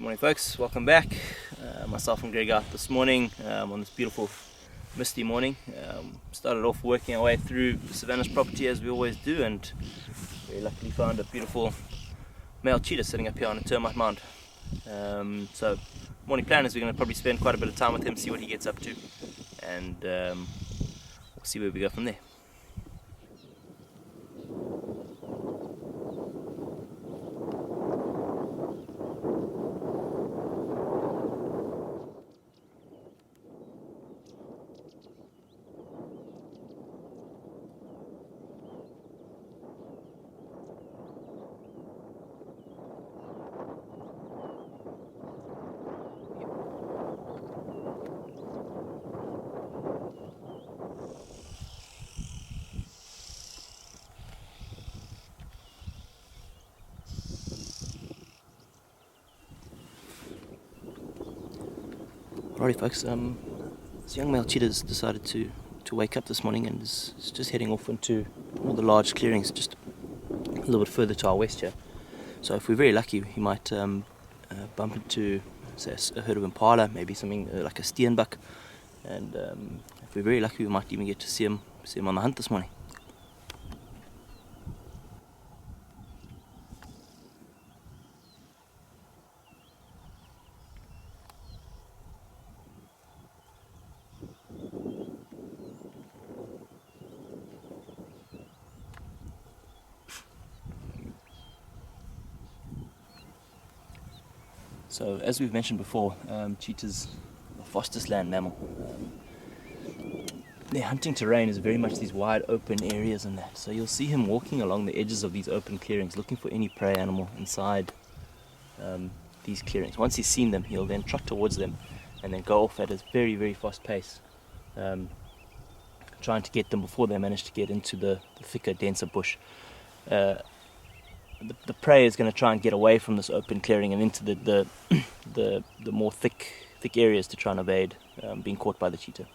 Morning folks, welcome back. Myself and Greg out this morning on this beautiful misty morning. Started off working our way through Savanna's property as we always do, and we luckily found a beautiful male cheetah sitting up here on a termite mound. So morning plan is we're going to probably spend quite a bit of time with him, see what he gets up to, and we'll see where we go from there. Alrighty folks, this young male cheetah's decided to wake up this morning and is just heading off into one of the large clearings just a little bit further to our west here. So if we're very lucky, he might bump into, say, a herd of impala, maybe something like a steenbuck, and if we're very lucky we might even get to see him on the hunt this morning. So, as we've mentioned before, cheetahs are the fastest land mammal. Their hunting terrain is very much these wide open areas and that. So you'll see him walking along the edges of these open clearings, looking for any prey animal inside these clearings. Once he's seen them, he'll then trot towards them and then go off at a very, very fast pace, trying to get them before they manage to get into the thicker, denser bush. The prey is going to try and get away from this open clearing and into the more thick areas to try and evade being caught by the cheetah.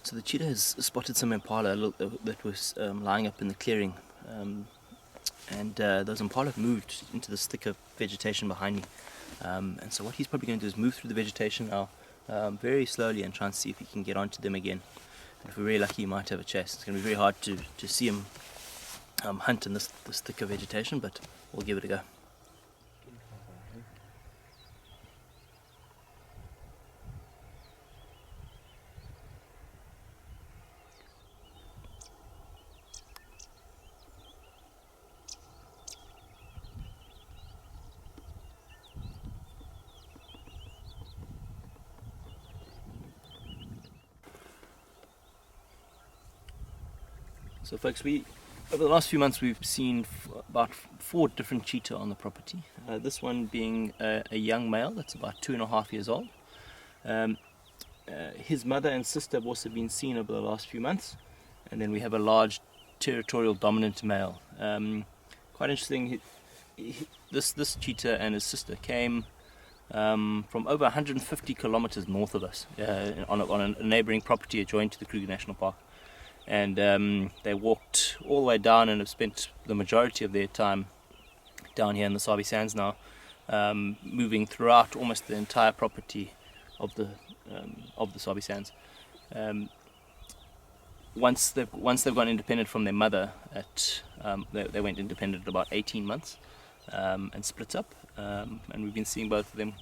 So the cheetah has spotted some impala that was lying up in the clearing. And those impala have moved into this thicker vegetation behind me, and so what he's probably going to do is move through the vegetation now very slowly and try and see if he can get onto them again. And if we're really lucky, he might have a chase. It's going to be very hard to see him hunt in this thicker vegetation, but we'll give it a go. So folks, over the last few months we've seen about 4 different cheetah on the property. This one being a young male that's about 2.5 years old. His mother and sister have also been seen over the last few months, and then we have a large territorial dominant male. Quite interesting, this cheetah and his sister came from over 150 kilometers north of us on a neighboring property adjoined to the Kruger National Park. And they walked all the way down and have spent the majority of their time down here in the Sabi Sands now, moving throughout almost the entire property of the Sabi Sands. Once they've gone independent from their mother, they went independent at about 18 months and split up, and we've been seeing both of them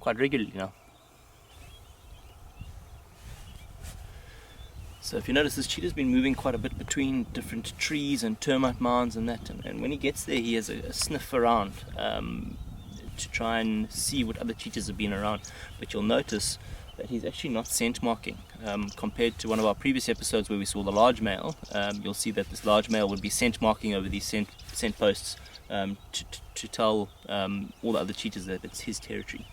quite regularly now. So if you notice, this cheetah's been moving quite a bit between different trees and termite mounds and that, and when he gets there he has a sniff around to try and see what other cheetahs have been around. But you'll notice that he's actually not scent marking. Compared to one of our previous episodes where we saw the large male, you'll see that this large male would be scent marking over these scent posts to tell all the other cheetahs that it's his territory.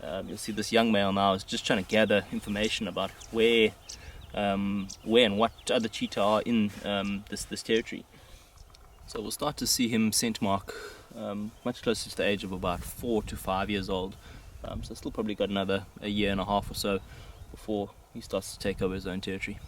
You'll see this young male now is just trying to gather information about where and what other cheetah are in this territory. So we'll start to see him scent mark much closer to the age of about 4 to 5 years old. So still probably got another a year and a half or so before he starts to take over his own territory.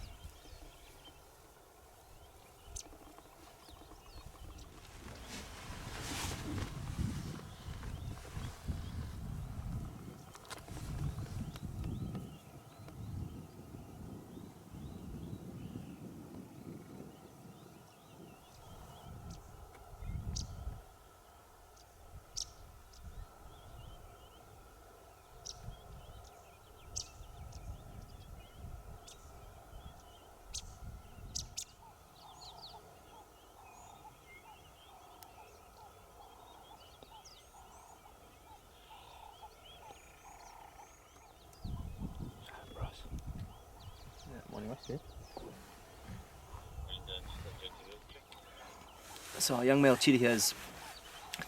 So our young male cheetah here has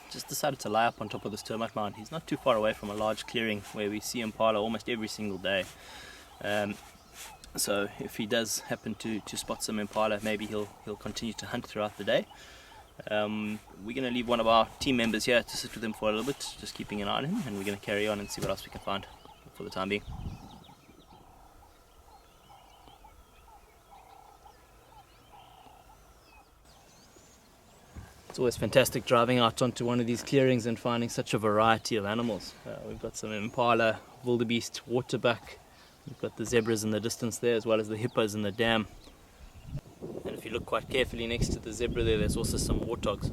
just decided to lie up on top of this termite mound. He's not too far away from a large clearing where we see impala almost every single day. So if he does happen to spot some impala, maybe he'll continue to hunt throughout the day. We're going to leave one of our team members here to sit with him for a little bit, just keeping an eye on him, and we're going to carry on and see what else we can find for the time being. It's always fantastic driving out onto one of these clearings and finding such a variety of animals. We've got some impala, wildebeest, waterbuck, we've got the zebras in the distance there, as well as the hippos in the dam. And if you look quite carefully next to the zebra there's also some warthogs.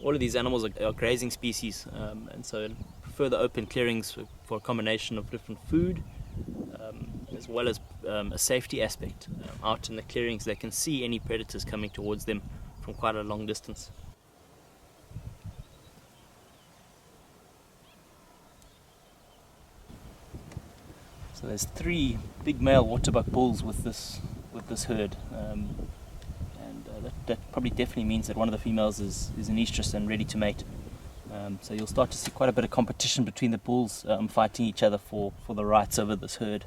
All of these animals are grazing species, and so prefer the open clearings for a combination of different food, as well as a safety aspect. Out in the clearings they can see any predators coming towards them from quite a long distance. So there's 3 big male waterbuck bulls with this herd, and that probably definitely means that one of the females is an estrus and ready to mate. So you'll start to see quite a bit of competition between the bulls, fighting each other for the rights over this herd.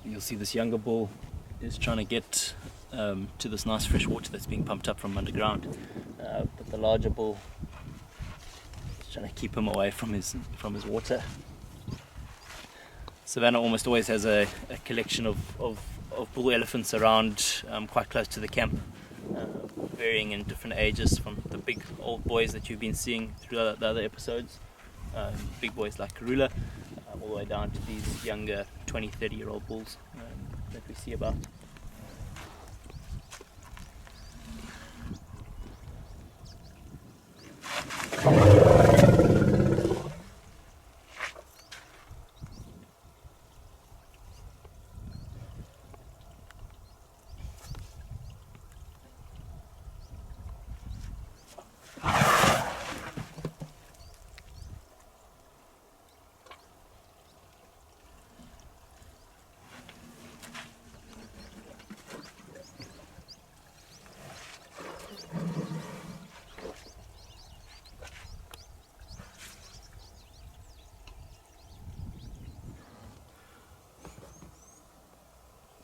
You'll see this younger bull is trying to get to this nice fresh water that's being pumped up from underground, but the larger bull is trying to keep him away from his water. Savanna almost always has a collection of bull elephants around quite close to the camp, varying in different ages, from the big old boys that you've been seeing through the other episodes, big boys like Karula, all the way down to these younger 20-30-year-old bulls that we see about.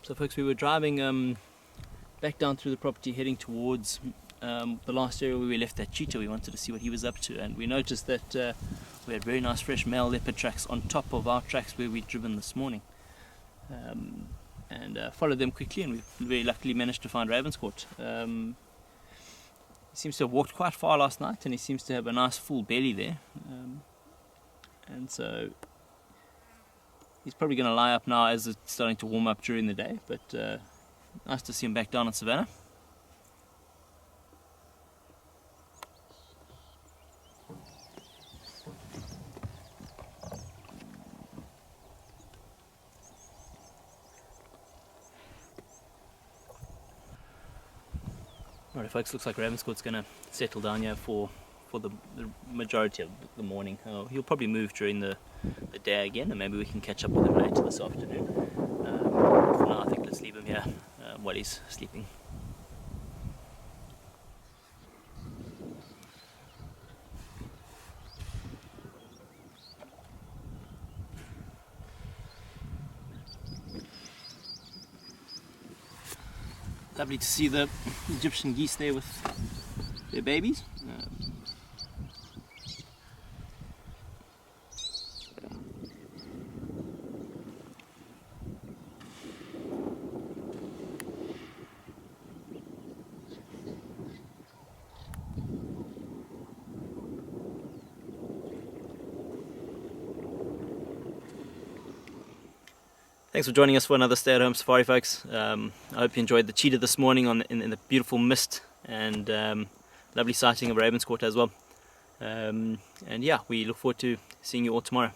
So folks, we were driving back down through the property heading towards the last area where we left that cheetah, we wanted to see what he was up to, and we noticed that we had very nice fresh male leopard tracks on top of our tracks where we'd driven this morning, and followed them quickly, and we very luckily managed to find Ravenscourt. He seems to have walked quite far last night, and he seems to have a nice full belly there, and so he's probably going to lie up now as it's starting to warm up during the day, but nice to see him back down on Savanna. Alright folks, looks like Ravenscourt's going to settle down here for the majority of the morning. He'll probably move during the day again, and maybe we can catch up with him later this afternoon. For now I think let's leave him here while he's sleeping. Lovely to see the Egyptian geese there with their babies. Thanks for joining us for another stay-at-home safari, folks. I hope you enjoyed the cheetah this morning in the beautiful mist, and lovely sighting of Ravenscourt as well. And yeah, we look forward to seeing you all tomorrow.